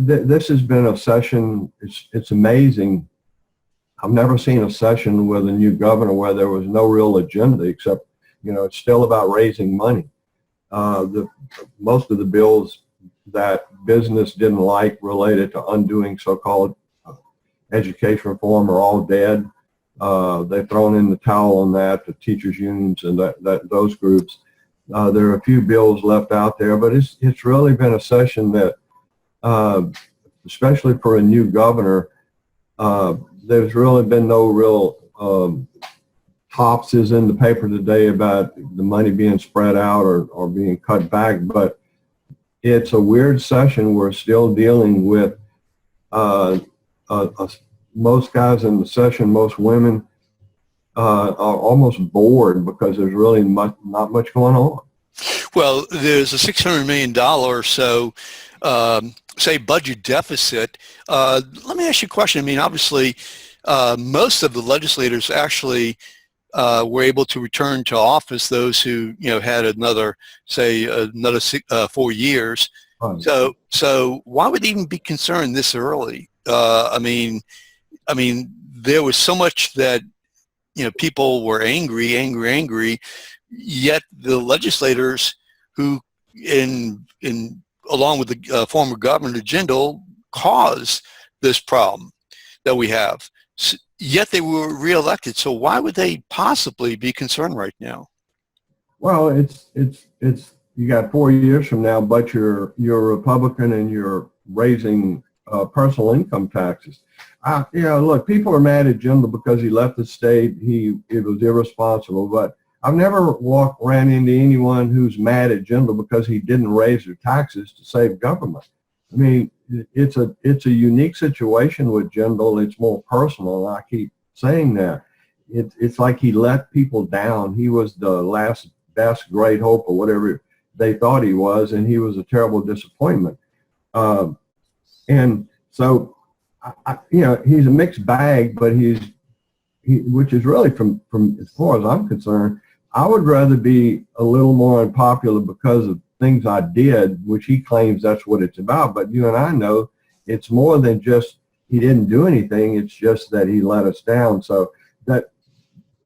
this has been a session. It's amazing. I've never seen a session with a new governor where there was no real agenda except, it's still about raising money. Most of the bills that business didn't like related to undoing so-called education reform are all dead. They've thrown in the towel on that, the teachers' unions and those groups. There are a few bills left out there, but it's really been a session that, especially for a new governor, there's really been no real tops is in the paper today about the money being spread out or being cut back, but it's a weird session. We're still dealing with most guys in the session, most women are almost bored because there's really not much going on. Well, there's a $600 million or so, say, budget deficit. Let me ask you a question. I mean, obviously, most of the legislators actually were able to return to office, those who, had another 4 years. Right. So why would they even be concerned this early? I mean, there was so much that, people were angry, yet the legislators who, along with the former Governor Jindal, caused this problem that we have. Yet they were reelected. So why would they possibly be concerned right now? Well, it's you got 4 years from now, but you're a Republican and you're raising personal income taxes. Look, people are mad at Jindal because he left the state. It was irresponsible, but I've never ran into anyone who's mad at Jindal because he didn't raise their taxes to save government. I mean, it's a unique situation with Jindal. It's more personal, and I keep saying that. It's like he let people down. He was the last best great hope or whatever they thought he was, and he was a terrible disappointment. And so, he's a mixed bag, but which is really from as far as I'm concerned, I would rather be a little more unpopular because of things I did, which he claims that's what it's about. But you and I know it's more than just he didn't do anything. It's just that he let us down. So that,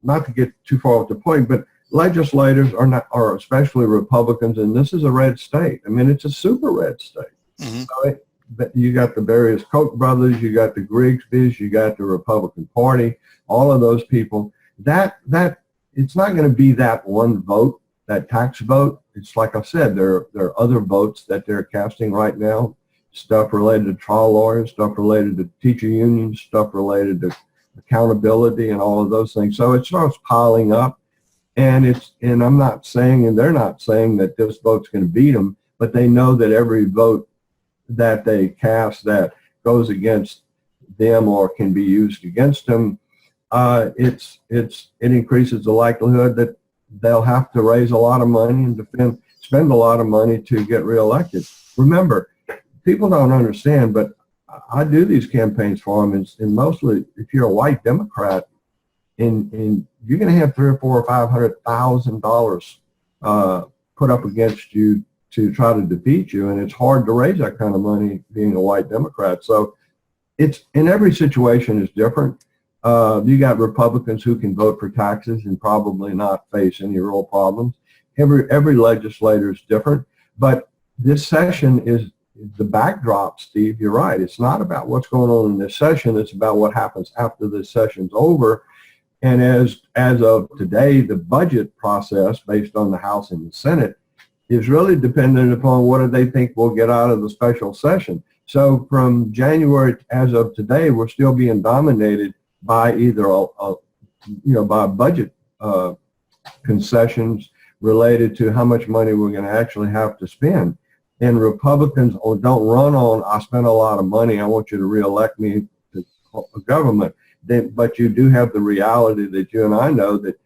not to get too far off the point, but legislators are especially Republicans, and this is a red state. I mean, it's a super red state. Mm-hmm. So you got the various Koch brothers, you got the Grigsbys, you got the Republican Party, all of those people. That it's not going to be that one vote, that tax vote. It's like I said, there are other votes that they're casting right now, stuff related to trial lawyers, stuff related to teacher unions, stuff related to accountability and all of those things. So it starts piling up, and I'm not saying, and they're not saying that this vote's going to beat them, but they know that every vote that they cast that goes against them or can be used against them, it increases the likelihood that they'll have to raise a lot of money and spend a lot of money to get reelected. Remember, people don't understand, but I do these campaigns for them, and mostly if you're a white Democrat, and you're going to have $300,000 or $400,000 put up against you to try to defeat you, and it's hard to raise that kind of money being a white Democrat. So it's, in every situation is different. You got Republicans who can vote for taxes and probably not face any real problems. Every legislator is different, but this session is the backdrop, Steve. You're right. It's not about what's going on in this session. It's about what happens after this session's over. And as of today, the budget process based on the House and the Senate is really dependent upon what do they think we'll get out of the special session. So from January as of today, we're still being dominated by either by budget concessions related to how much money we're going to actually have to spend. And Republicans don't run on, I spent a lot of money, I want you to reelect me to government. But you do have the reality that you and I know that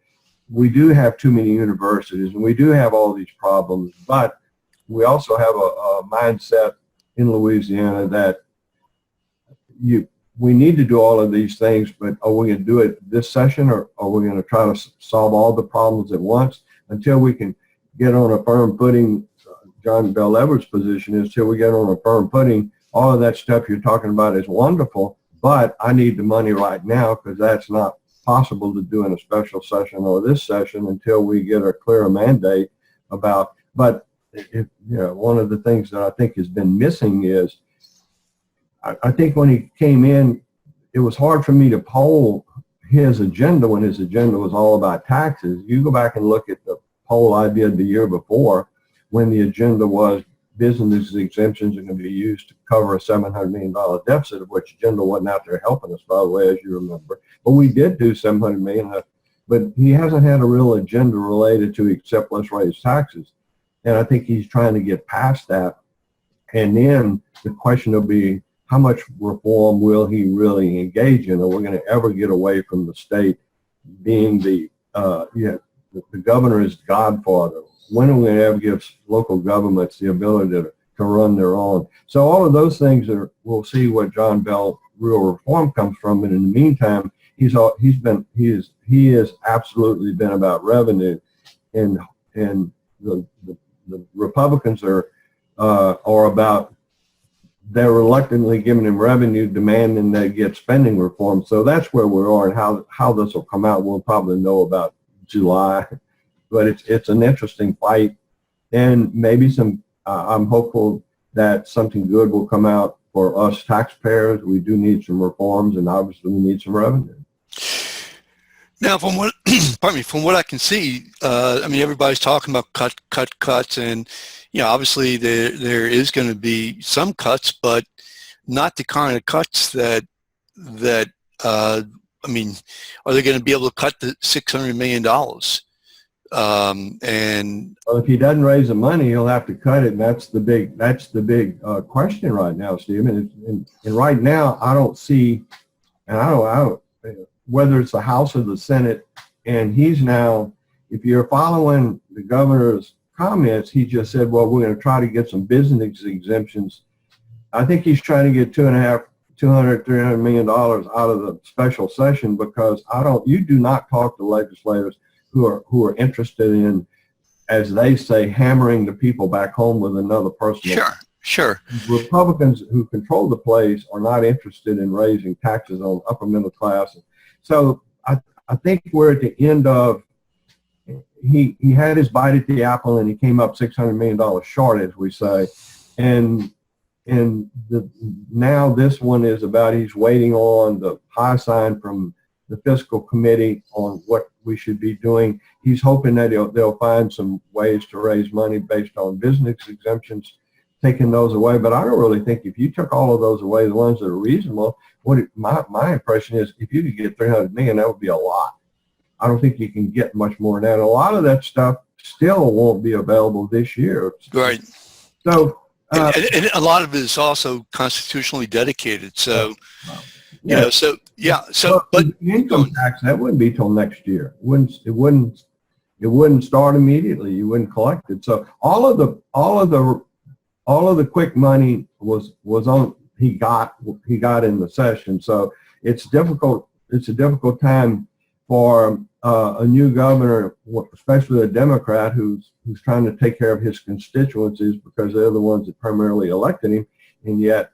we do have too many universities and we do have all these problems, but we also have a mindset in Louisiana that we need to do all of these things, but are we going to do it this session, or are we going to try to solve all the problems at once until we can get on a firm footing? John Bel Everett's position is till we get on a firm footing all of that stuff you're talking about is wonderful, but I need the money right now because that's not possible to do in a special session or this session until we get a clearer mandate about. But one of the things that I think has been missing is I think when he came in, it was hard for me to poll his agenda when his agenda was all about taxes. You go back and look at the poll I did the year before when the agenda was business exemptions are going to be used to cover a $700 million deficit, of which agenda wasn't out there helping us, by the way, as you remember. But we did do $700 million, but he hasn't had a real agenda related to except let's raise taxes. And I think he's trying to get past that. And then the question will be, how much reform will he really engage in? Are we going to ever get away from the state being the governor is godfather? When are we going to ever give local governments the ability to run their own? So all of those things we'll see what John Bell real reform comes from. And in the meantime, he has absolutely been about revenue, and the Republicans are about, they're reluctantly giving him revenue, demanding they get spending reform. So that's where we are, and how this will come out, we'll probably know about July. But it's an interesting fight, and maybe I'm hopeful that something good will come out for us taxpayers. We do need some reforms, and obviously we need some revenue. Now, from what I can see, everybody's talking about cuts, and obviously there is going to be some cuts, but not the kind of cuts that are they going to be able to cut the $600 million? And well, if he doesn't raise the money, he'll have to cut it, and that's the big question right now, Stephen. And right now, I don't see, and I don't whether it's the House or the Senate, and he's now, if you're following the governor's comments, he just said, well, we're going to try to get some business exemptions. I think he's trying to get $300 million out of the special session, because you do not talk to legislators who are interested in, as they say, hammering the people back home with another person. Sure. Republicans who control the place are not interested in raising taxes on upper middle class. So I think we're at the end of, he had his bite at the apple, and he came up $600 million short, as we say. And now this one is about, he's waiting on the high sign from the fiscal committee on what we should be doing. He's hoping that they'll find some ways to raise money based on business exemptions, taking those away. But I don't really think if you took all of those away, the ones that are reasonable, my impression is if you could get $300 million, that would be a lot. I don't think you can get much more than that. A lot of that stuff still won't be available this year. Right. So, and a lot of it is also constitutionally dedicated. So, but the income tax, that wouldn't be till next year. It wouldn't start immediately. You wouldn't collect it. So all of the quick money was on. He got in the session. So it's difficult. It's a difficult time for a new governor, especially a Democrat who's trying to take care of his constituencies, because they're the ones that primarily elected him, and yet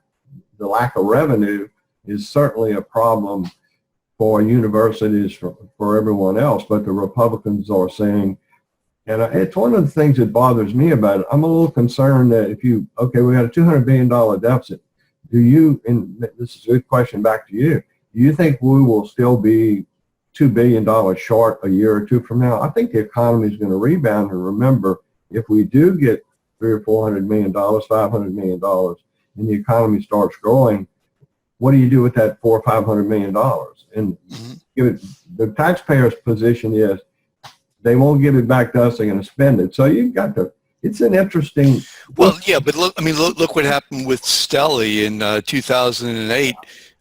the lack of revenue is certainly a problem for universities, for everyone else. But the Republicans are saying, and it's one of the things that bothers me about it. I'm a little concerned that we had a $200 billion deficit. And this is a good question back to you, do you think we will still be $2 billion short a year or two from now? I think the economy is going to rebound. And remember, if we do get $300 or $400 million, $500 million, and the economy starts growing, what do you do with that $400 or $500 million? And the taxpayer's position is they won't give it back to us. They're going to spend it. So you've got to. It's an interesting. Well, yeah, but look what happened with Stelly in 2008.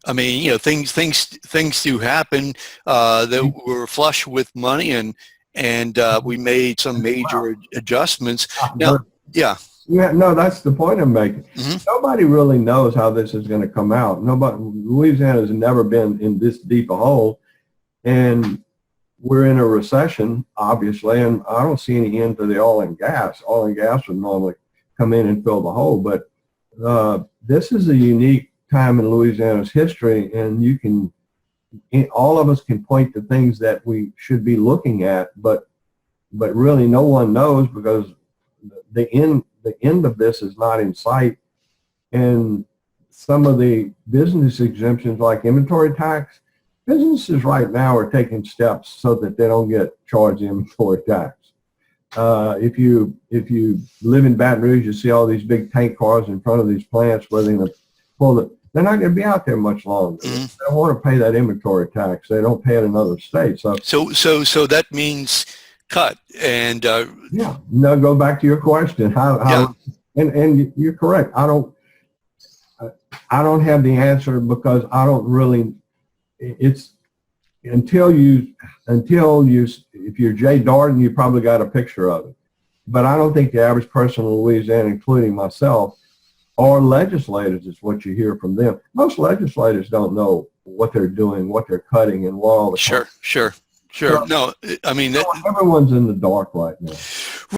Things do happen that were flush with money, and we made some major adjustments. Now, yeah, no, that's the point I'm making. Mm-hmm. Nobody really knows how this is going to come out. Louisiana has never been in this deep a hole, and we're in a recession, obviously, and I don't see any end to the oil and gas. Oil and gas would normally come in and fill the hole, but this is a unique time in Louisiana's history, and all of us can point to things that we should be looking at, but really no one knows, because the end of this is not in sight. And some of the business exemptions, like inventory tax, businesses right now are taking steps so that they don't get charged inventory tax. If you live in Baton Rouge, you see all these big tank cars in front of these plants where they're going to pull it. They're not going to be out there much longer. Mm-hmm. They don't want to pay that inventory tax. They don't pay it in other states. So that means cut. And yeah. Now go back to your question. And you're correct. I don't have the answer, because I don't really. It's until you, if you're Jay Darden, you probably got a picture of it. But I don't think the average person in Louisiana, including myself, or legislators, is what you hear from them. Most legislators don't know what they're doing, what they're cutting, and what all the. Sure. No, I mean, everyone's in the dark right now.